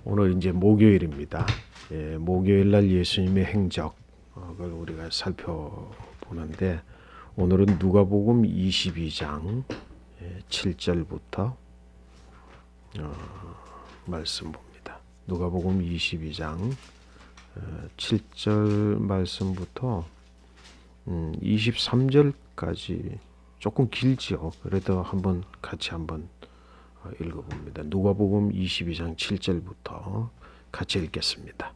오늘 이제 목요일입니다. 목요일 날 예수님의 행적을 우리가 살펴보는데 오늘은 누가복음 22장 7절부터 말씀 봅니다. 누가복음 22장 7절 말씀부터 23절까지 조금 길지요. 그래도 같이 한번 읽어봅니다. 누가복음 22장 7절부터 같이 읽겠습니다.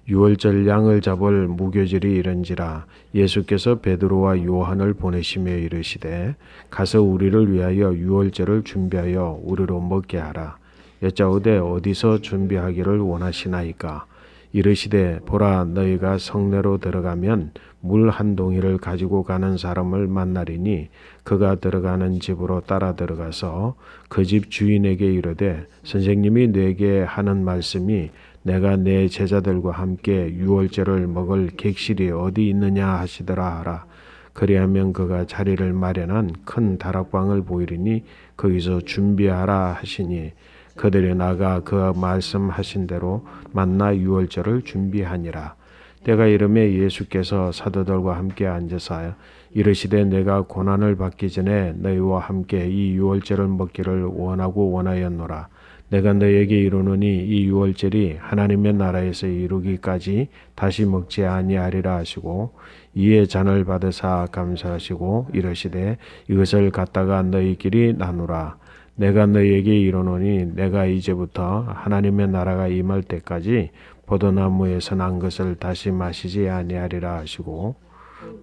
유월절 양을 잡을 무교절이 이른지라 예수께서 베드로와 요한을 보내시며 이르시되 가서 우리를 위하여 유월절을 준비하여 우리로 먹게 하라. 여짜오되 어디서 준비하기를 원하시나이까. 이르시되 보라 너희가 성내로 들어가면 물 한 동이를 가지고 가는 사람을 만나리니 그가 들어가는 집으로 따라 들어가서 그 집 주인에게 이르되 선생님이 내게 하는 말씀이 내가 내 제자들과 함께 유월절을 먹을 객실이 어디 있느냐 하시더라 하라. 그리하면 그가 자리를 마련한 큰 다락방을 보이리니 거기서 준비하라 하시니 그들이 나가 그 말씀하신 대로 만나 유월절을 준비하니라. 때가 이르매 예수께서 사도들과 함께 앉으사 이르시되 내가 고난을 받기 전에 너희와 함께 이 유월절을 먹기를 원하고 원하였노라. 내가 너희에게 이르노니 이 유월절이 하나님의 나라에서 이루기까지 다시 먹지 아니하리라 하시고 이에 잔을 받으사 감사하시고 이르시되 이것을 갖다가 너희끼리 나누라. 내가 너희에게 이르노니 내가 이제부터 하나님의 나라가 임할 때까지 포도나무에서 난 것을 다시 마시지 아니하리라 하시고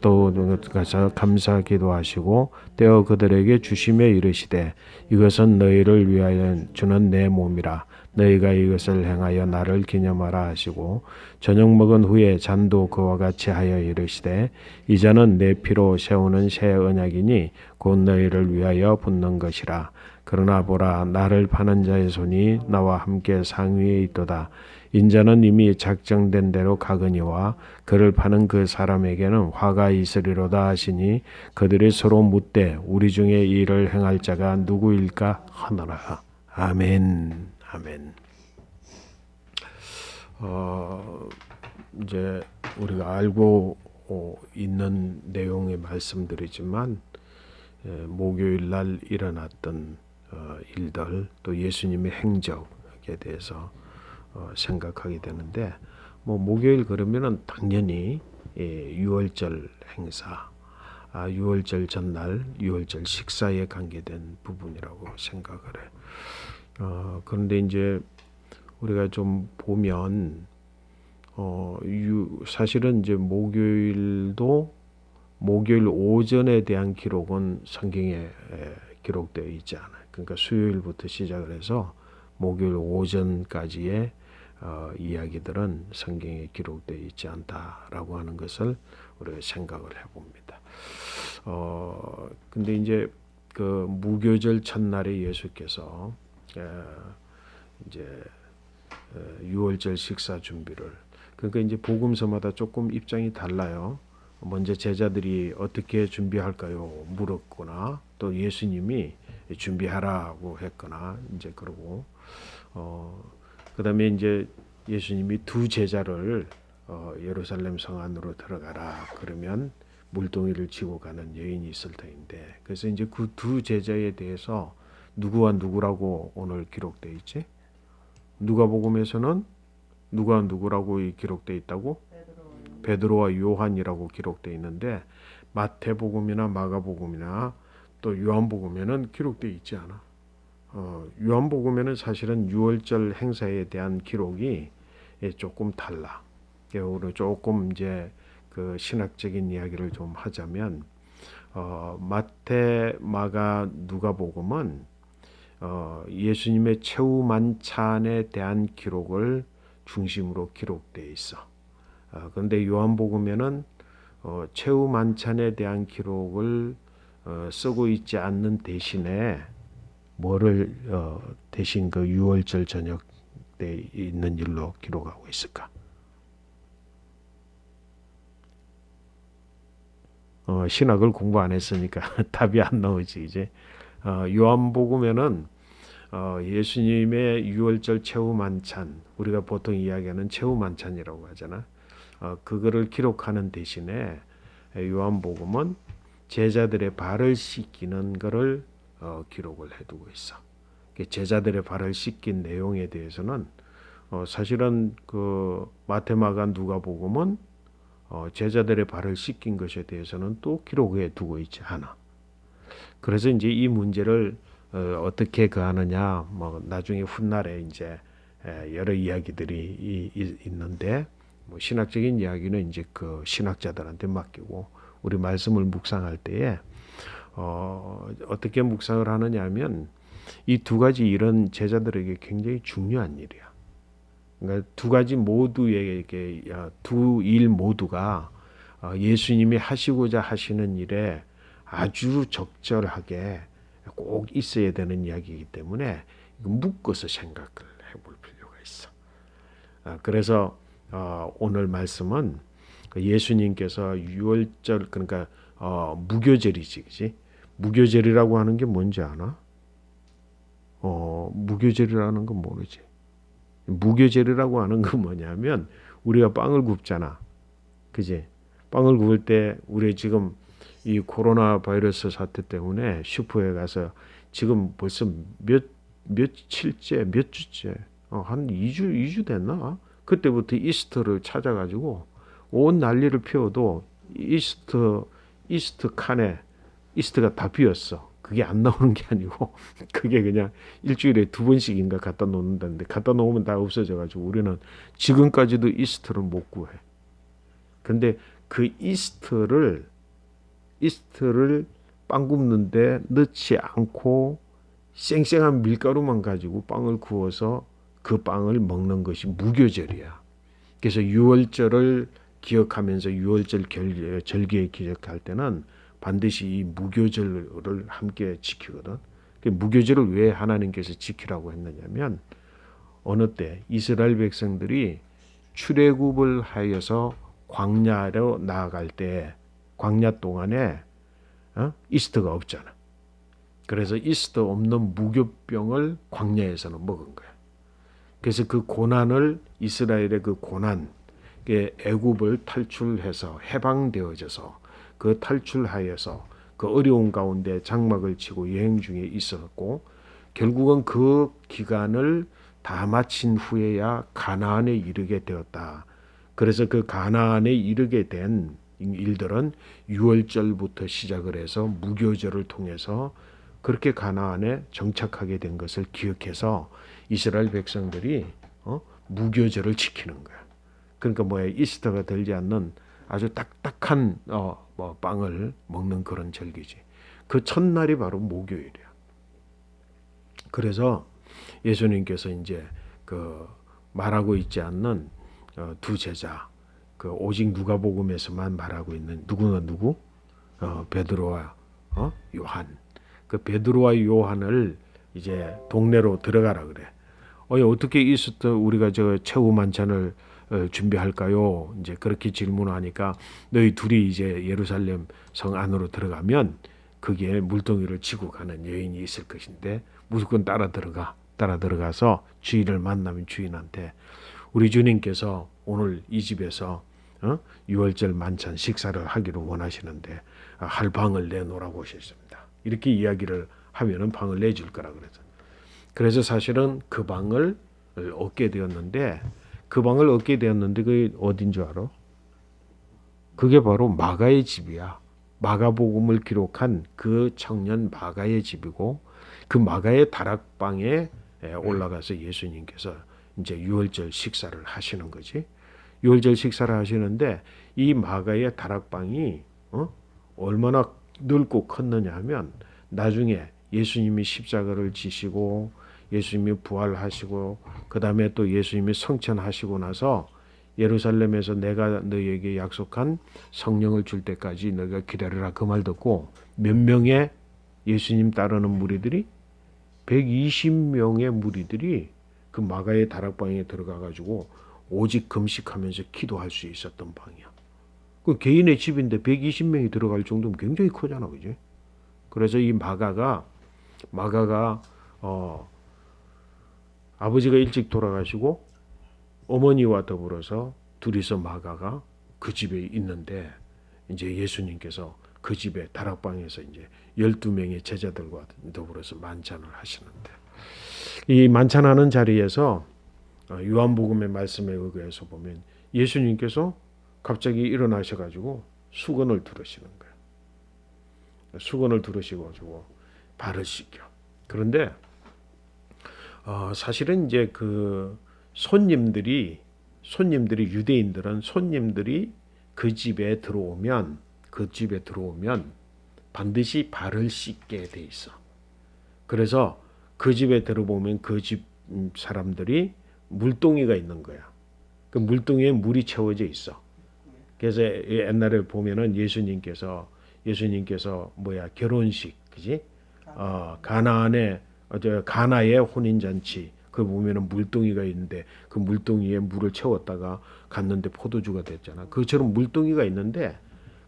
또 가서 감사 기도하시고 떼어 그들에게 주시며 이르시되 이것은 너희를 위하여 주는 내 몸이라. 너희가 이것을 행하여 나를 기념하라 하시고 저녁 먹은 후에 잔도 그와 같이 하여 이르시되 이 잔은 내 피로 세우는 새 언약이니 곧 너희를 위하여 붓는 것이라. 그러나 보라 나를 파는 자의 손이 나와 함께 상위에 있도다. 인자는 이미 작정된 대로 가거니와 그를 파는 그 사람에게는 화가 있으리로다 하시니 그들이 서로 묻되 우리 중에 이 일을 행할 자가 누구일까 하노라. 아멘. 아멘. 이제 우리가 알고 있는 내용의 말씀들이지만 목요일 날 일어났던 일들 또 예수님의 행적에 대해서 생각하게 되는데 목요일 그러면은 당연히 유월절 행사, 유월절 전날 유월절 식사에 관계된 부분이라고 생각을 해. 그런데 이제 우리가 좀 보면 사실은 이제 목요일 오전에 대한 기록은 성경에 기록되어 있지 않아요. 그러니까 수요일부터 시작을 해서 목요일 오전까지의 이야기들은 성경에 기록되어 있지 않다라고 하는 것을 우리가 생각을 해봅니다. 근데 이제 그 무교절 첫날에 예수께서 이제 유월절 식사 준비를 그러니까 이제 복음서마다 조금 입장이 달라요. 먼저 제자들이 어떻게 준비할까요? 물었거나 또 예수님이 준비하라고 했거나 이제 그러고 그다음에 이제 예수님이 두 제자를 예루살렘 성 안으로 들어가라 그러면 물동이를 지고 가는 여인이 있을 터인데 그래서 이제 그 두 제자에 대해서 누구와 누구라고 오늘 기록되어 있지? 누가복음에서는 누가 누구라고 기록되어 있다고? 베드로와 요한이라고 기록되어 있는데 마태복음이나 마가복음이나 또 요한복음에는 기록되어 있지 않아. 요한복음에는 사실은 유월절 행사에 대한 기록이 조금 달라. 오늘 조금 이제 그 신학적인 이야기를 좀 하자면 마태, 마가, 누가복음은 예수님의 최후 만찬에 대한 기록을 중심으로 기록되어 있어. 그런데 요한복음에는 최후 만찬에 대한 기록을 쓰고 있지 않는 대신에 뭐를 대신 그 유월절 저녁 때 있는 일로 기록하고 있을까? 신학을 공부 안 했으니까 답이 안 나오지 이제. 요한복음에는 예수님의 유월절 최후 만찬, 우리가 보통 이야기하는 최후 만찬이라고 하잖아. 그거를 기록하는 대신에 요한복음은 제자들의 발을 씻기는 것을 기록을 해두고 있어. 제자들의 발을 씻긴 내용에 대해서는 사실은 그 마태, 마가, 누가복음은 제자들의 발을 씻긴 것에 대해서는 또 기록해 두고 있지 않아. 그래서 이제 이 문제를 어떻게 하느냐, 뭐 나중에 훗날에 이제 여러 이야기들이 있는데, 뭐 신학적인 이야기는 이제 그 신학자들한테 맡기고 우리 말씀을 묵상할 때에 어떻게 묵상을 하느냐면 이 두 가지 일은 제자들에게 굉장히 중요한 일이야. 그러니까 두 가지 모두에게 두 일 모두가 예수님이 하시고자 하시는 일에 아주 적절하게 꼭 있어야 되는 이야기이기 때문에 묶어서 생각을 해볼 필요가 있어. 그래서 오늘 말씀은 예수님께서 유월절, 그러니까 무교절이지, 그지? 무교절이라고 하는 게 뭔지 아나? 무교절이라는 건 모르지. 무교절이라고 하는 건 뭐냐면 우리가 빵을 굽잖아, 그지? 빵을 구울 때 우리 지금 이 코로나 바이러스 사태 때문에 슈퍼에 가서 지금 벌써 몇 주째, 한 2주 됐나? 그때부터 이스터를 찾아가지고 온 난리를 피워도 이스터 칸에 이스트가 다 비었어. 그게 안 나오는 게 아니고 그게 그냥 일주일에 2번씩인가 갖다 놓는다는데, 갖다 놓으면 다 없어져가지고 우리는 지금까지도 이스트를 못 구해. 근데 그 이스트를 빵 굽는데 넣지 않고 생생한 밀가루만 가지고 빵을 구워서 그 빵을 먹는 것이 무교절이야. 그래서 유월절을 기억하면서 유월절 절기에 기억할 때는 반드시 이 무교절을 함께 지키거든. 무교절을 왜 하나님께서 지키라고 했느냐면 어느 때 이스라엘 백성들이 출애굽을 하여서 광야로 나아갈 때 광야 동안에 이스터가 없잖아. 그래서 이스터 없는 무교병을 광야에서는 먹은 거야. 그래서 그 고난을, 이스라엘의 그 고난, 애굽을 탈출해서 해방되어져서 그 탈출하여서 그 어려운 가운데 장막을 치고 여행 중에 있었고, 결국은 그 기간을 다 마친 후에야 가나안에 이르게 되었다. 그래서 그 가나안에 이르게 된 일들은 유월절부터 시작을 해서 무교절을 통해서 그렇게 가나안에 정착하게 된 것을 기억해서 이스라엘 백성들이 무교절을 지키는 거야. 그러니까 뭐야, 이스터가 들지 않는 아주 딱딱한 빵을 먹는 그런 절기지. 그 첫날이 바로 목요일이야. 그래서 예수님께서 이제 그 말하고 있지 않는 두 제자, 그 오직 누가복음에서만 말하고 있는 누구? 베드로와 요한. 그 베드로와 요한을 이제 동네로 들어가라 그래. 어떻게 이스터 우리가 저 최후 만찬을 준비할까요? 이제 그렇게 질문하니까 너희 둘이 이제 예루살렘 성 안으로 들어가면 거기에 물동이를 지고 가는 여인이 있을 것인데 무조건 따라 들어가서 주인을 만나면 주인한테 우리 주님께서 오늘 이 집에서 유월절 만찬 식사를 하기를 원하시는데 할 방을 내놓으라고 하셨습니다. 이렇게 이야기를 하면은 방을 내줄 거라 그래서. 그래서 사실은 그 방을 얻게 되었는데, 그게 어딘 줄 알아? 그게 바로 마가의 집이야. 마가복음을 기록한 그 청년 마가의 집이고, 그 마가의 다락방에 올라가서 예수님께서 이제 유월절 식사를 하시는 거지. 유월절 식사를 하시는데 이 마가의 다락방이 얼마나 넓고 컸느냐 하면, 나중에 예수님이 십자가를 지시고 예수님이 부활하시고 그 다음에 또 예수님이 성천하시고 나서 예루살렘에서 내가 너희에게 약속한 성령을 줄 때까지 너희가 기다려라, 그 말 듣고 몇 명의 예수님 따르는 무리들이, 120명의 무리들이 그 마가의 다락방에 들어가 가지고 오직 금식하면서 기도할 수 있었던 방이야. 그 개인의 집인데 120명이 들어갈 정도면 굉장히 크잖아, 그지? 그래서 이 마가가 아버지가 일찍 돌아가시고 어머니와 더불어서 둘이서 마가가 그 집에 있는데 이제 예수님께서 그 집에 다락방에서 이제 12명의 제자들과 더불어서 만찬을 하시는데 이 만찬하는 자리에서 요한복음의 말씀에 의해서 보면 예수님께서 갑자기 일어나셔가지고 수건을 들으시는 거예요. 수건을 들으시고 발을 씻겨. 그런데 사실은 이제 그 손님들이 유대인들은 손님들이 그 집에 들어오면 반드시 발을 씻게 돼 있어. 그래서 그 집에 들어보면 그 집 사람들이 물동이가 있는 거야. 그 물동이에 물이 채워져 있어. 그래서 옛날에 보면은 예수님께서 결혼식, 그지? 가나의 혼인 잔치. 그 보면은 물동이가 있는데 그 물동이에 물을 채웠다가 갔는데 포도주가 됐잖아. 그처럼 물동이가 있는데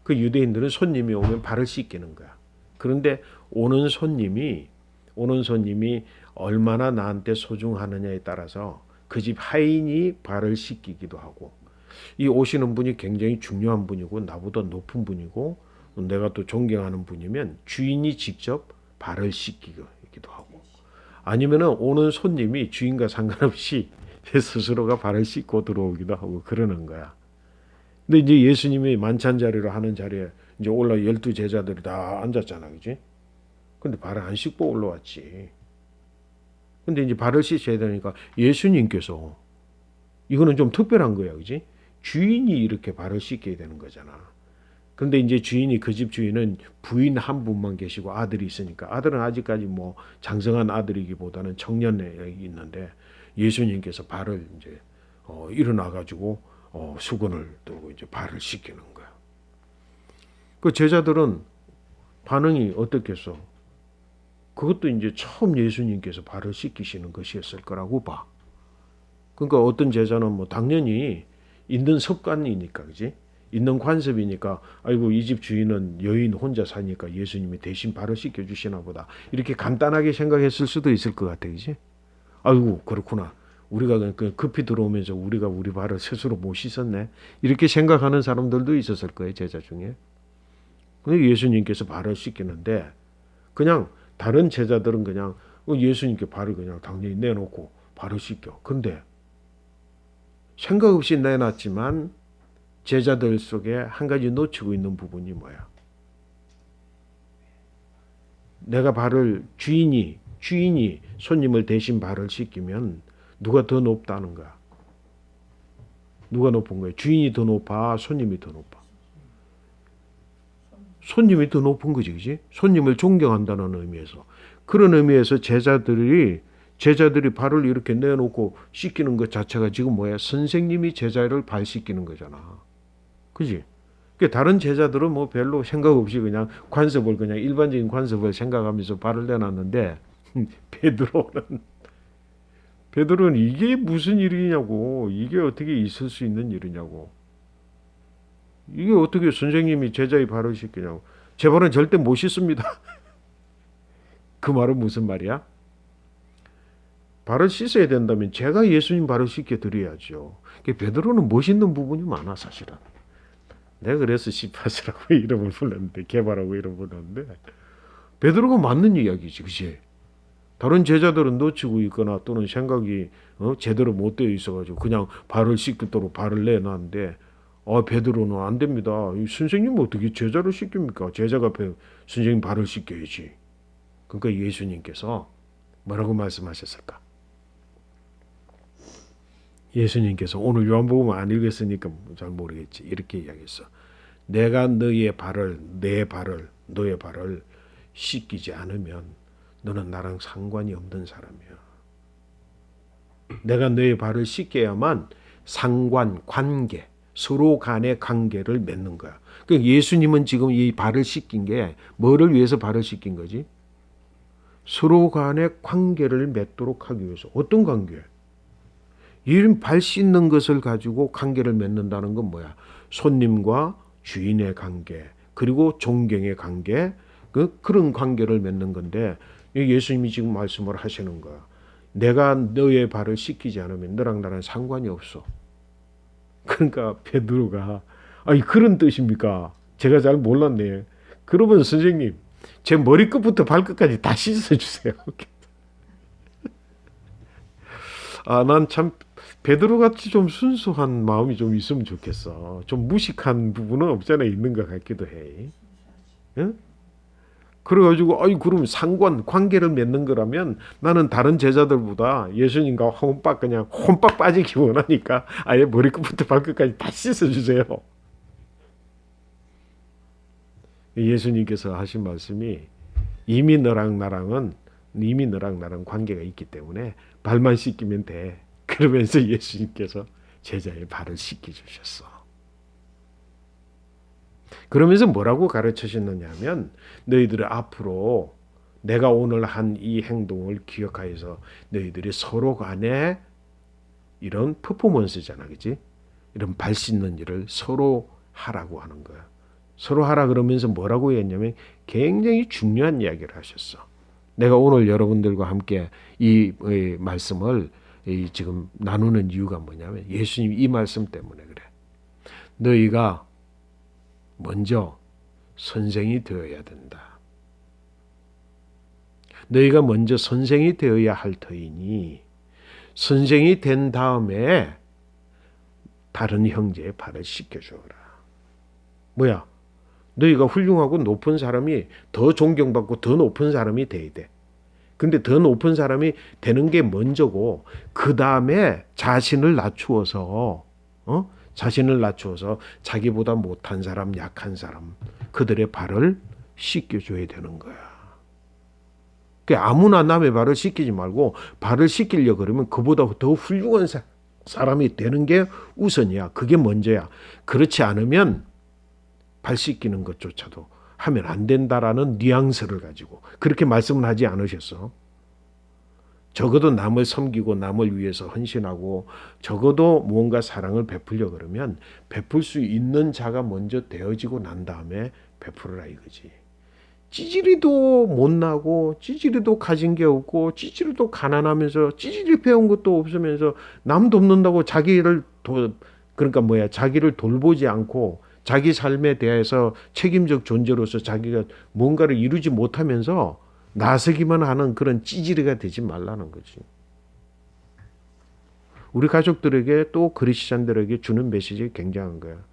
그 유대인들은 손님이 오면 발을 씻기는 거야. 그런데 오는 손님이 얼마나 나한테 소중하느냐에 따라서 그 집 하인이 발을 씻기기도 하고, 이 오시는 분이 굉장히 중요한 분이고 나보다 높은 분이고 내가 또 존경하는 분이면 주인이 직접 발을 씻기기도 하고, 아니면은 오는 손님이 주인과 상관없이 스스로가 발을 씻고 들어오기도 하고 그러는 거야. 근데 이제 예수님이 만찬 자리로 하는 자리에 이제 올라 12 제자들이 다 앉았잖아, 그지? 근데 발을 안 씻고 올라왔지. 근데 이제 발을 씻어야 되니까 예수님께서, 이거는 좀 특별한 거야, 그지? 주인이 이렇게 발을 씻게 되는 거잖아. 근데 이제 그 집 주인은 부인 한 분만 계시고 아들이 있으니까, 아들은 아직까지 뭐 장성한 아들이기보다는 청년에 있는데 예수님께서 발을 이제 일어나 가지고 수건을 들고 이제 발을 씻기는 거야. 그 제자들은 반응이 어떻겠어? 그것도 이제 처음 예수님께서 발을 씻기시는 것이었을 거라고 봐. 그러니까 어떤 제자는 뭐 당연히 있는 습관이니까, 그지? 있는 관습이니까, 아이고 이 집 주인은 여인 혼자 사니까 예수님이 대신 발을 씻겨 주시나 보다, 이렇게 간단하게 생각했을 수도 있을 것 같아, 그지? 아이고 그렇구나. 우리가 급히 들어오면서 우리가 우리 발을 스스로 못 씻었네, 이렇게 생각하는 사람들도 있었을 거예요, 제자 중에. 근데 예수님께서 발을 씻기는데 그냥 다른 제자들은 그냥 예수님께 발을 그냥 당연히 내놓고 발을 씻겨. 근데 생각 없이 내놨지만 제자들 속에 한 가지 놓치고 있는 부분이 뭐야? 내가 주인이 손님을 대신 발을 씻기면 누가 더 높다는 거야? 누가 높은 거야? 주인이 더 높아? 손님이 더 높아? 손님이 더 높은 거지, 그지? 손님을 존경한다는 의미에서. 그런 의미에서 제자들이 발을 이렇게 내놓고 씻기는 것 자체가 지금 뭐야? 선생님이 제자를 발 씻기는 거잖아. 그지? 다른 제자들은 뭐 별로 생각 없이 그냥 일반적인 관습을 생각하면서 발을 내놨는데 베드로는 이게 무슨 일이냐고, 이게 어떻게 있을 수 있는 일이냐고, 이게 어떻게 선생님이 제자의 발을 씻기냐고, 제 발은 절대 못 씻습니다. 그 말은 무슨 말이야? 발을 씻어야 된다면 제가 예수님 발을 씻겨 드려야죠. 베드로는 멋있는 부분이 많아, 사실은. 내가 그래서 시파스라고 이름을 불렀는데, 개발하고 이름 불렀는데, 베드로가 맞는 이야기지, 그치? 다른 제자들은 놓치고 있거나 또는 생각이 제대로 못 되어 있어가지고 그냥 발을 씻도록 발을 내놨는데, 베드로는 안 됩니다. 선생님 어떻게 제자를 씻깁니까? 제자가 선생님 발을 씻겨야지. 그러니까 예수님께서 뭐라고 말씀하셨을까? 예수님께서, 오늘 요한복음 안 읽었으니까 잘 모르겠지, 이렇게 이야기했어. 내가 너의 발을 씻기지 않으면 너는 나랑 상관이 없는 사람이야. 내가 너의 발을 씻겨야만 관계, 서로 간의 관계를 맺는 거야. 그러니까 예수님은 지금 이 발을 씻긴 게 뭐를 위해서 발을 씻긴 거지? 서로 간의 관계를 맺도록 하기 위해서. 어떤 관계? 이런 발 씻는 것을 가지고 관계를 맺는다는 건 뭐야? 손님과 주인의 관계, 그리고 존경의 관계, 그런 관계를 맺는 건데, 예수님이 지금 말씀을 하시는 거야. 내가 너의 발을 씻기지 않으면 너랑 나랑 상관이 없어. 그러니까 베드로가 아니 그런 뜻입니까? 제가 잘 몰랐네. 그러면 선생님 제 머리끝부터 발끝까지 다 씻어주세요. 아, 난 참 베드로 같이 좀 순수한 마음이 좀 있으면 좋겠어. 좀 무식한 부분은 없잖아 있는 것 같기도 해. 응? 그래가지고 아이 그럼 상관 관계를 맺는 거라면 나는 다른 제자들보다 예수님과 혼밥 그냥 혼밥 빠지기 원하니까 아예 머리끝부터 발끝까지 다 씻어주세요. 예수님께서 하신 말씀이 이미 너랑 나랑 관계가 있기 때문에 발만 씻기면 돼. 그러면서 예수님께서 제자의 발을 씻겨 주셨어. 그러면서 뭐라고 가르치셨느냐 하면 너희들이 앞으로 내가 오늘 한 이 행동을 기억하여서 너희들이 서로 간에 이런 퍼포먼스잖아. 그치? 이런 발 씻는 일을 서로 하라고 하는 거야. 서로 하라 그러면서 뭐라고 했냐면 굉장히 중요한 이야기를 하셨어. 내가 오늘 여러분들과 함께 이 말씀을 지금 나누는 이유가 뭐냐면 예수님 이 말씀 때문에 그래. 너희가 먼저 선생이 되어야 된다. 너희가 먼저 선생이 되어야 할 터이니 선생이 된 다음에 다른 형제의 발을 씻겨주어라. 뭐야? 너희가 훌륭하고 높은 사람이 더 존경받고 더 높은 사람이 돼야 돼. 근데 더 높은 사람이 되는 게 먼저고 그 다음에 자신을 낮추어서 자기보다 못한 사람, 약한 사람 그들의 발을 씻겨줘야 되는 거야. 그러니까 아무나 남의 발을 씻기지 말고 발을 씻기려 그러면 그보다 더 훌륭한 사람이 되는 게 우선이야. 그게 먼저야. 그렇지 않으면 발 씻기는 것조차도 하면 안 된다라는 뉘앙스를 가지고 그렇게 말씀을 하지 않으셨어. 적어도 남을 섬기고 남을 위해서 헌신하고 적어도 무언가 사랑을 베풀려 그러면 베풀 수 있는 자가 먼저 되어지고 난 다음에 베풀어라 이거지. 찌질이도 못나고 찌질이도 가진 게 없고 찌질이도 가난하면서 찌질이 배운 것도 없으면서 남 돕는다고 자기를 돌보지 않고 자기 삶에 대해서 책임적 존재로서 자기가 뭔가를 이루지 못하면서 나서기만 하는 그런 찌질이가 되지 말라는 거지. 우리 가족들에게 또 그리스찬들에게 주는 메시지가 굉장한 거야.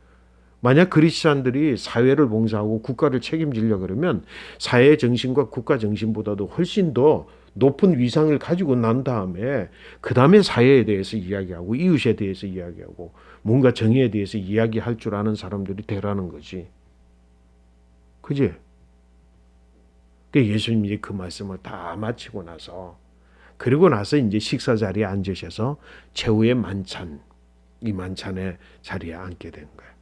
만약 그리스찬들이 사회를 봉사하고 국가를 책임지려 그러면 사회 정신과 국가 정신보다도 훨씬 더 높은 위상을 가지고 난 다음에 그 다음에 사회에 대해서 이야기하고 이웃에 대해서 이야기하고 뭔가 정의에 대해서 이야기할 줄 아는 사람들이 되라는 거지. 그지? 예수님이 그 말씀을 다 마치고 나서 그리고 나서 이제 식사 자리에 앉으셔서 최후의 만찬, 이 만찬의 자리에 앉게 된 거예요.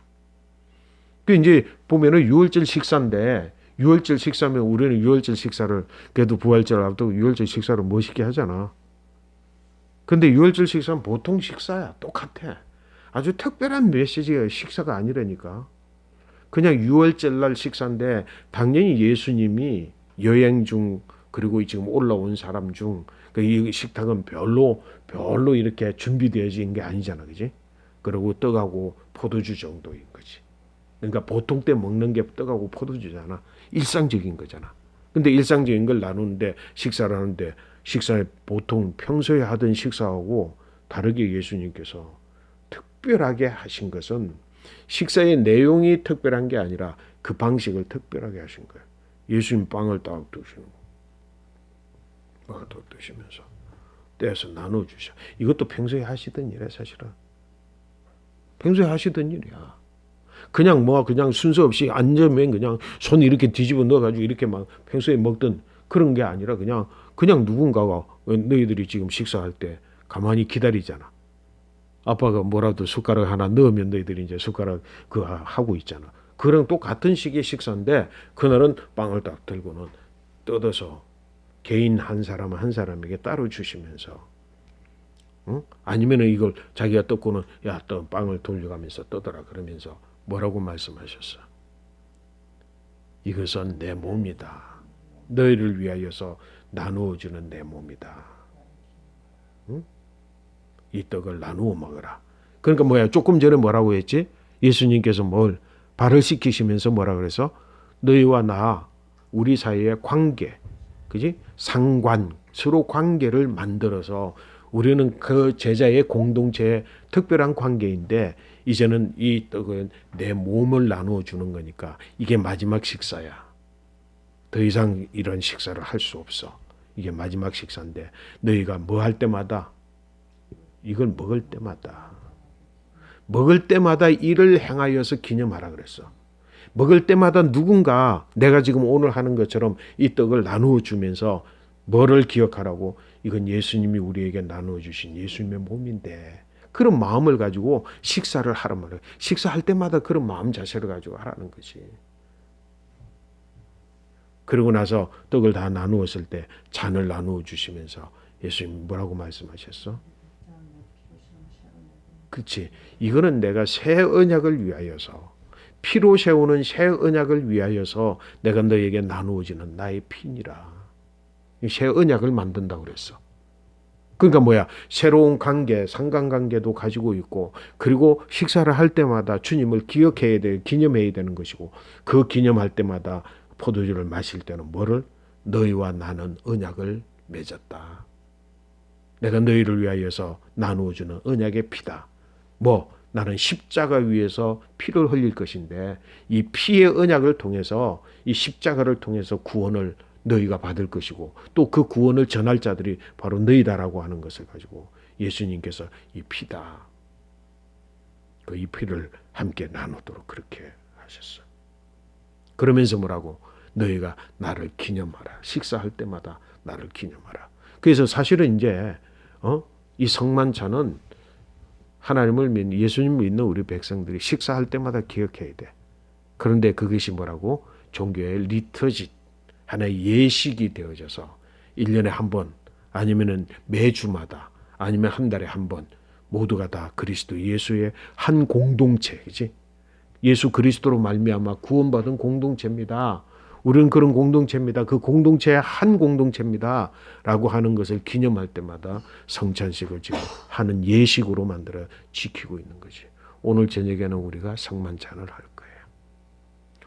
그 이제 보면은 유월절 식사인데 유월절 식사면 우리는 유월절 식사를 그래도 부활절 앞두고 유월절 식사를 멋있게 하잖아. 근데 유월절 식사는 보통 식사야. 똑같아. 아주 특별한 메시지가 식사가 아니라니까. 그냥 유월절 날 식사인데 당연히 예수님이 여행 중 그리고 지금 올라온 사람 중 이 식탁은 별로 이렇게 준비되어진 게 아니잖아. 그지? 그리고 떡하고 포도주 정도인 거지. 그러니까 보통 때 먹는 게 떡하고 포도주잖아. 일상적인 거잖아. 근데 일상적인 걸 나누는데 식사를 하는데 식사에 보통 평소에 하던 식사하고 다르게 예수님께서 특별하게 하신 것은 식사의 내용이 특별한 게 아니라 그 방식을 특별하게 하신 거예요. 예수님 빵을 딱 드시는 거. 빵을 딱 드시면서 떼서 나눠주셔. 이것도 평소에 하시던 일이야 사실은. 평소에 하시던 일이야. 그냥 순서 없이 앉으면 그냥 손 이렇게 뒤집어 넣어가지고 이렇게 막 평소에 먹던 그런 게 아니라 그냥 누군가가 너희들이 지금 식사할 때 가만히 기다리잖아. 아빠가 뭐라도 숟가락 하나 넣으면 너희들이 이제 숟가락 하고 있잖아. 그랑 똑같은 식의 식사인데 그날은 빵을 딱 들고는 뜯어서 개인 한 사람 한 사람에게 따로 주시면서 아니면은 이걸 자기가 뜯고는 야, 또 빵을 돌려가면서 뜯어라 그러면서 뭐라고 말씀하셨어? 이것은 내 몸이다. 너희를 위하여서 나누어주는 내 몸이다. 응? 이 떡을 나누어 먹어라. 그러니까 뭐야? 조금 전에 뭐라고 했지? 예수님께서 뭘 발을 씻기시면서 뭐라 그래서 너희와 나 우리 사이의 관계, 그지? 상관, 서로 관계를 만들어서 우리는 그 제자의 공동체의 특별한 관계인데 이제는 이 떡은 내 몸을 나누어 주는 거니까 이게 마지막 식사야. 더 이상 이런 식사를 할 수 없어. 이게 마지막 식사인데 너희가 뭐 할 때마다 이걸 먹을 때마다 이를 행하여서 기념하라 그랬어. 먹을 때마다 누군가 내가 지금 오늘 하는 것처럼 이 떡을 나누어 주면서 뭐를 기억하라고? 이건 예수님이 우리에게 나누어 주신 예수님의 몸인데 그런 마음을 가지고 식사를 하란 말이에요. 식사할 때마다 그런 마음 자세를 가지고 하라는 거지. 그러고 나서 떡을 다 나누었을 때 잔을 나누어 주시면서 예수님 뭐라고 말씀하셨어? 그렇지. 이거는 내가 새 언약을 위하여서 피로 세우는 새 언약을 위하여서 내가 너에게 나누어지는 나의 피니라. 새 언약을 만든다고 그랬어. 그러니까 뭐야? 새로운 관계, 상관관계도 가지고 있고 그리고 식사를 할 때마다 주님을 기억해야 돼, 기념해야 되는 것이고 그 기념할 때마다 포도주를 마실 때는 뭐를? 너희와 나는 언약을 맺었다. 내가 너희를 위하여서 나누어주는 언약의 피다. 뭐 나는 십자가 위에서 피를 흘릴 것인데 이 피의 언약을 통해서 이 십자가를 통해서 구원을 너희가 받을 것이고 또 그 구원을 전할 자들이 바로 너희다라고 하는 것을 가지고 예수님께서 이 피다. 그 이 피를 함께 나누도록 그렇게 하셨어. 그러면서 뭐라고? 너희가 나를 기념하라. 식사할 때마다 나를 기념하라. 그래서 사실은 이제 이 성만찬은 하나님을 믿는 예수님을 믿는 우리 백성들이 식사할 때마다 기억해야 돼. 그런데 그것이 뭐라고? 종교의 리터지, 하나의 예식이 되어져서 1년에 한 번 아니면은 매주마다 아니면 한 달에 한 번 모두가 다 그리스도 예수의 한 공동체이지. 예수 그리스도로 말미암아 구원받은 공동체입니다. 우리는 그런 공동체입니다. 그 공동체의 한 공동체입니다. 라고 하는 것을 기념할 때마다 성찬식을 지금 하는 예식으로 만들어 지키고 있는 거지. 오늘 저녁에는 우리가 성만찬을 할 거예요.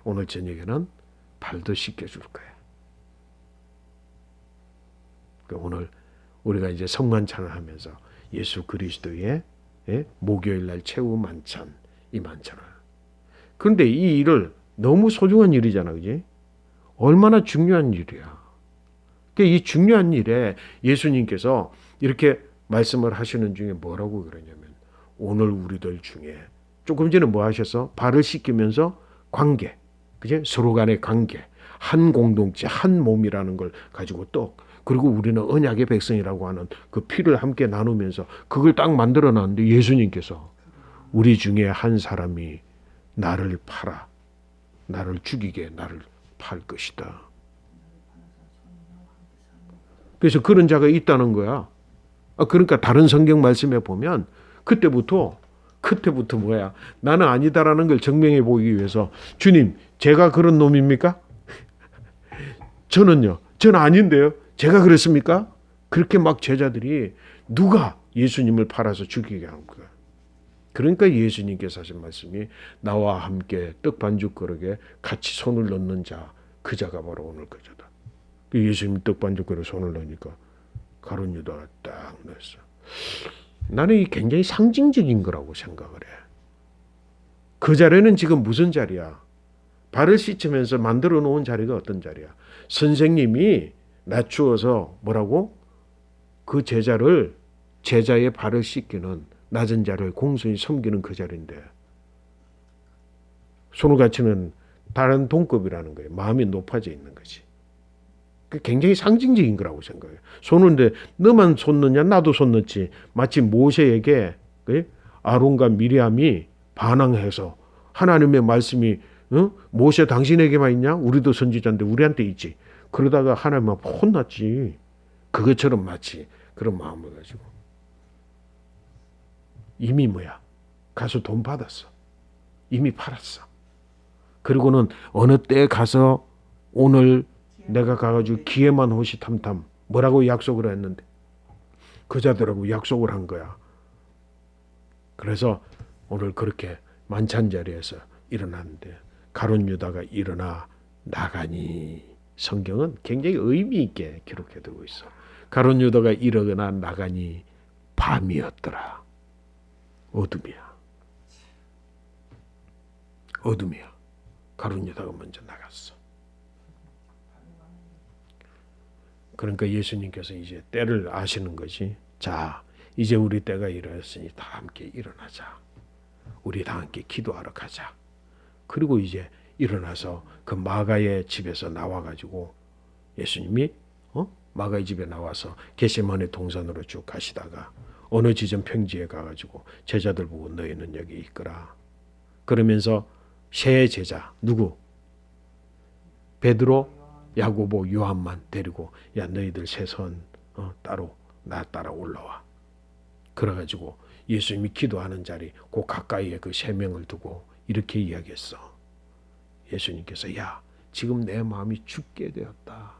오늘 저녁에는 발도 씻겨줄 거예요. 오늘 우리가 이제 성만찬을 하면서 예수 그리스도의 목요일 날 최후 만찬, 이 만찬을. 그런데 이 일을 너무 소중한 일이잖아, 그지? 얼마나 중요한 일이야. 이 중요한 일에 예수님께서 이렇게 말씀을 하시는 중에 뭐라고 그러냐면 오늘 우리들 중에 조금 전에 뭐 하셨어? 발을 씻기면서 관계, 그지? 서로 간의 관계, 한 공동체, 한 몸이라는 걸 가지고 또 그리고 우리는 언약의 백성이라고 하는 그 피를 함께 나누면서 그걸 딱 만들어 놨는데 예수님께서 우리 중에 한 사람이 나를 팔아, 나를 죽이게, 나를 팔 것이다. 그래서 그런 자가 있다는 거야. 그러니까 다른 성경 말씀에 보면 그때부터 뭐야? 나는 아니다라는 걸 증명해 보기 위해서 주님, 제가 그런 놈입니까? 저는 아닌데요. 제가 그랬습니까? 그렇게 막 제자들이 누가 예수님을 팔아서 죽이게 한 거야. 그러니까 예수님께서 하신 말씀이 나와 함께 떡 반죽 그릇에 같이 손을 넣는 자, 그 자가 바로 오늘 그자다. 예수님이 떡 반죽 그릇에 손을 넣으니까 가룟 유다가 딱 넣었어. 나는 이 굉장히 상징적인 거라고 생각을 해. 그 자리는 지금 무슨 자리야? 발을 씻으면서 만들어 놓은 자리가 어떤 자리야? 선생님이 낮추어서 뭐라고? 그 제자의 발을 씻기는 낮은 자를 공손히 섬기는 그 자리인데 손을 갖추는 다른 동급이라는 거예요. 마음이 높아져 있는 거지. 굉장히 상징적인 거라고 생각해요. 손을 너만 손 넣냐 나도 손 넣지. 마치 모세에게 아론과 미리암이 반항해서 하나님의 말씀이 모세 당신에게만 있냐? 우리도 선지자인데 우리한테 있지. 그러다가 하나님은 혼났지. 그것처럼 마치 그런 마음을 가지고 이미 뭐야? 가서 돈 받았어. 이미 팔았어. 그리고는 어느 때 가서 오늘 내가 가가지고 기회만 호시탐탐 뭐라고 약속을 했는데 그 자들하고 약속을 한 거야. 그래서 오늘 그렇게 만찬 자리에서 일어났는데 가룟 유다가 일어나 나가니 성경은 굉장히 의미 있게 기록해 두고 있어. 가룟 유다가 일어나 나가니 밤이었더라. 어둠이야. 어둠이야. 가룟 유다가 먼저 나갔어. 그러니까 예수님께서 이제 때를 아시는 거지. 자, 이제 우리 때가 이르렀으니 다 함께 일어나자. 우리 다 함께 기도하러 가자. 그리고 이제 일어나서 그 마가의 집에서 나와가지고 예수님이 마가의 집에 나와서 겟세마네 동산으로 쭉 가시다가 어느 지점 평지에 가가지고 제자들 보고 너희는 여기 있거라. 그러면서 세 제자 누구? 베드로, 야고보, 요한만 데리고 야 너희들 세선 따로 나 따라 올라와. 그래가지고 예수님이 기도하는 자리 그 가까이에 그 세 명을 두고 이렇게 이야기했어. 예수님께서 야 지금 내 마음이 죽게 되었다.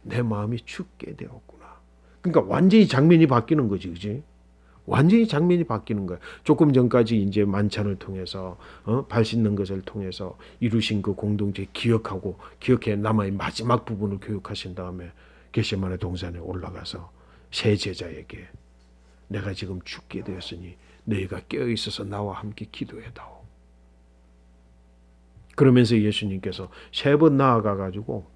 내 마음이 죽게 되었구나. 그러니까 완전히 장면이 바뀌는 거지, 그지? 완전히 장면이 바뀌는 거야. 조금 전까지 이제 만찬을 통해서 발 씻는 것을 통해서 이루신 그 공동체 기억하고 기억해 남아의 마지막 부분을 교육하신 다음에 겟세마네 동산에 올라가서 세 제자에게 내가 지금 죽게 되었으니 너희가 깨어 있어서 나와 함께 기도해다오. 그러면서 예수님께서 세 번 나아가가지고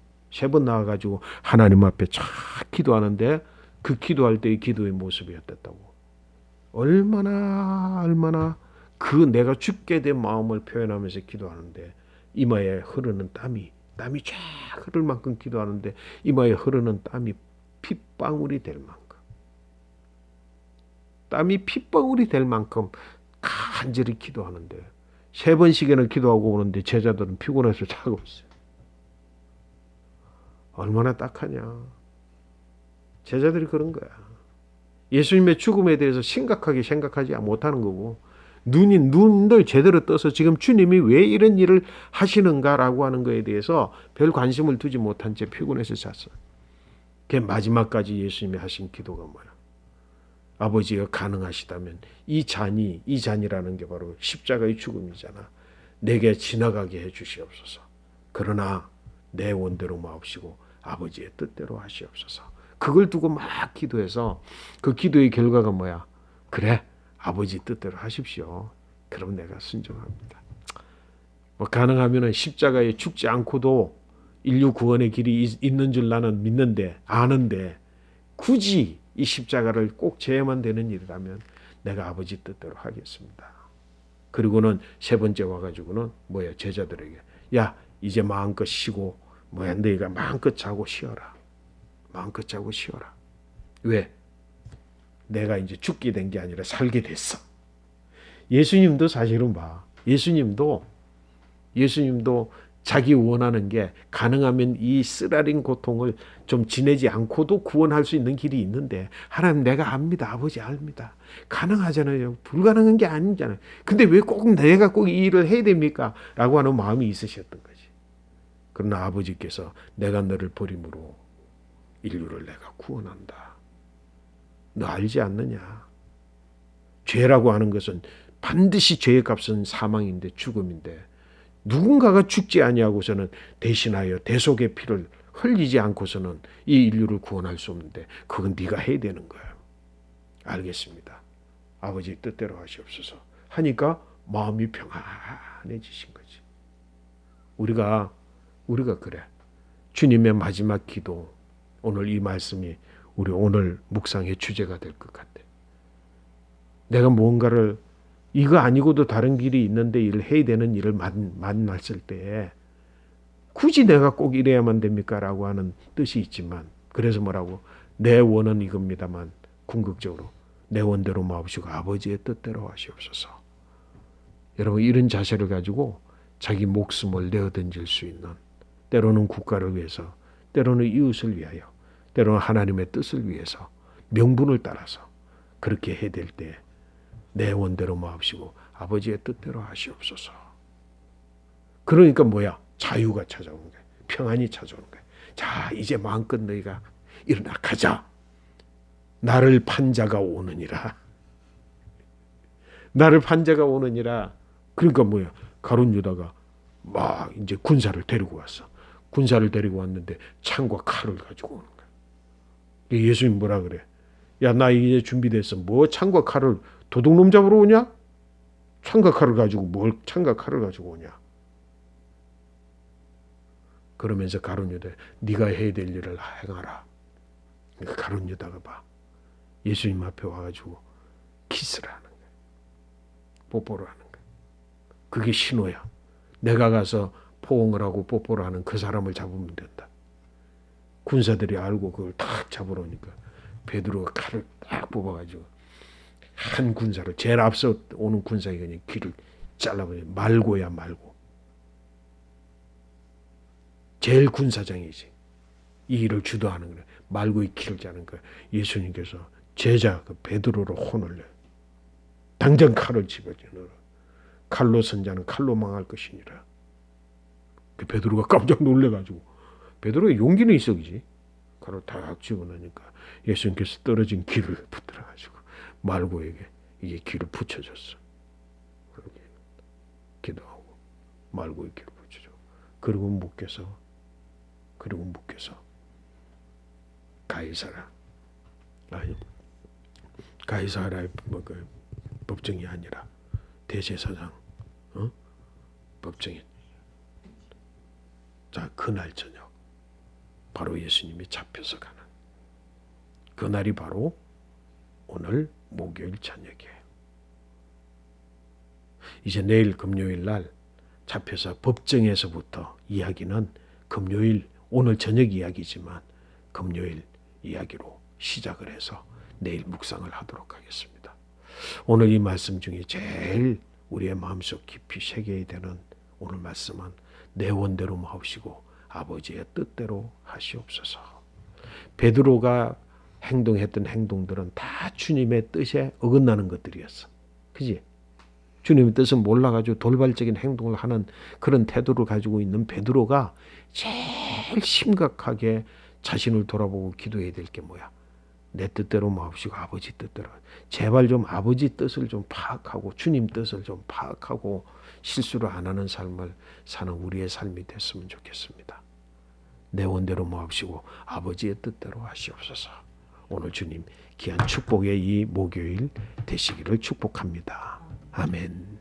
하나님 앞에 쫙 기도하는데 그 기도할 때의 기도의 모습이 어땠다고? 얼마나 그 내가 죽게 된 마음을 표현하면서 기도하는데 이마에 흐르는 땀이 쫙 흐를 만큼 기도하는데 이마에 흐르는 땀이 핏방울이 될 만큼 간절히 기도하는데 세 번씩이나 기도하고 오는데 제자들은 피곤해서 자고 있어요. 얼마나 딱하냐. 제자들이 그런 거야. 예수님의 죽음에 대해서 심각하게 생각하지 못하는 거고 눈을 제대로 떠서 지금 주님이 왜 이런 일을 하시는가라고 하는 거에 대해서 별 관심을 두지 못한 채 피곤해서 잤어. 그 마지막까지 예수님이 하신 기도가 뭐야? 아버지가 가능하시다면 이 잔이라는 게 바로 십자가의 죽음이잖아. 내게 지나가게 해 주시옵소서. 그러나 내 원대로 마옵시고 아버지의 뜻대로 하시옵소서. 그걸 두고 막 기도해서 그 기도의 결과가 뭐야? 그래, 아버지 뜻대로 하십시오. 그럼 내가 순종합니다. 뭐 가능하면은 십자가에 죽지 않고도 인류 구원의 길이 있는 줄 나는 믿는데 아는데 굳이 이 십자가를 꼭 져야만 되는 일이라면 내가 아버지 뜻대로 하겠습니다. 그리고는 세 번째 와가지고는 뭐야? 제자들에게 야 이제 마음껏 쉬고 뭐야 너희가 마음껏 자고 쉬어라. 마음껏 자고 쉬어라. 왜? 내가 이제 죽게 된 게 아니라 살게 됐어. 예수님도 사실은 봐. 예수님도 자기 원하는 게 가능하면 이 쓰라린 고통을 좀 지내지 않고도 구원할 수 있는 길이 있는데 하나님 내가 압니다. 아버지 압니다. 가능하잖아요. 불가능한 게 아니잖아요. 근데 왜 꼭 내가 꼭 이 일을 해야 됩니까? 라고 하는 마음이 있으셨던 거지. 그러나 아버지께서 내가 너를 버림으로 인류를 내가 구원한다. 너 알지 않느냐? 죄라고 하는 것은 반드시 죄의 값은 사망인데 죽음인데 누군가가 죽지 아니하고서는 대신하여 대속의 피를 흘리지 않고서는 이 인류를 구원할 수 없는데 그건 네가 해야 되는 거예요. 알겠습니다. 아버지 뜻대로 하시옵소서 하니까 마음이 평안해지신 거지. 우리가 그래. 주님의 마지막 기도 오늘 이 말씀이 우리 오늘 묵상의 주제가 될 것 같아. 내가 뭔가를 이거 아니고도 다른 길이 있는데 일을 해야 되는 일을 만났을 때 굳이 내가 꼭 이래야만 됩니까? 라고 하는 뜻이 있지만 그래서 뭐라고? 내 원은 이겁니다만 궁극적으로 내 원대로 마옵시고 아버지의 뜻대로 하시옵소서. 여러분 이런 자세를 가지고 자기 목숨을 내어던질 수 있는 때로는 국가를 위해서 때로는 이웃을 위하여 때로는 하나님의 뜻을 위해서 명분을 따라서 그렇게 해야 될 때 내 원대로 마옵시고 아버지의 뜻대로 하시옵소서. 그러니까 뭐야? 자유가 찾아오는 거야. 평안이 찾아오는 거야. 자 이제 마음껏 너희가 일어나 가자. 나를 판 자가 오느니라. 나를 판 자가 오느니라. 그러니까 뭐야? 가룟 유다가 막 이제 군사를 데리고 왔어. 군사를 데리고 왔는데 창과 칼을 가지고 오는 거야. 예수님 뭐라 그래? 야, 나 이제 준비됐어. 뭐 창과 칼을 도둑놈 잡으러 오냐? 창과 칼을 가지고 뭘 창과 칼을 가지고 오냐? 그러면서 가룟 유다, 네가 해야 될 일을 행하라. 그러니까 가룟 유다가 봐. 예수님 앞에 와가지고 키스를 하는 거야. 뽀뽀를 하는 거야. 그게 신호야. 내가 가서 포옹을 하고 뽀뽀를 하는 그 사람을 잡으면 된다. 군사들이 알고 그걸 탁 잡으러 오니까 베드로가 칼을 딱 뽑아가지고 한 군사를, 제일 앞서 오는 군사가 그냥 귀를 잘라버려. 말고야 말고. 제일 군사장이지. 이 일을 주도하는 거야. 말고의 귀를 자는 거야. 예수님께서 제자 그 베드로로 혼을 내. 당장 칼을 집어넣어라. 칼로 선 자는 칼로 망할 것이니라. 그 베드로가 깜짝 놀래가지고, 베드로의 용기는 있어 그지. 칼을 딱 집어넣으니까 예수님께서 떨어진 귀를 붙들어가지고 말고에게 이게 귀를 붙여줬어. 그렇게 기도하고 말고의 귀를 붙여줘. 그리고 묶여서 가이사라, 아니 가이사라의 그 법정이 아니라 대제사장 법정이. 자, 그날 저녁 바로 예수님이 잡혀서 가는 그날이 바로 오늘 목요일 저녁이에요. 이제 내일 금요일 날 잡혀서 법정에서부터 이야기는 금요일, 오늘 저녁 이야기지만 금요일 이야기로 시작을 해서 내일 묵상을 하도록 하겠습니다. 오늘 이 말씀 중에 제일 우리의 마음속 깊이 새겨야 되는 오늘 말씀은 내 원대로 마옵시고 아버지의 뜻대로 하시옵소서. 베드로가 행동했던 행동들은 다 주님의 뜻에 어긋나는 것들이었어. 그지? 주님의 뜻을 몰라가지고 돌발적인 행동을 하는 그런 태도를 가지고 있는 베드로가 제일 심각하게 자신을 돌아보고 기도해야 될 게 뭐야? 내 뜻대로 마옵시고 아버지 뜻대로. 제발 좀 아버지 뜻을 좀 파악하고 주님 뜻을 좀 파악하고 실수를 안 하는 삶을 사는 우리의 삶이 됐으면 좋겠습니다. 내 원대로 마옵시고 아버지의 뜻대로 하시옵소서. 오늘 주님 귀한 축복의 이 목요일 되시기를 축복합니다. 아멘.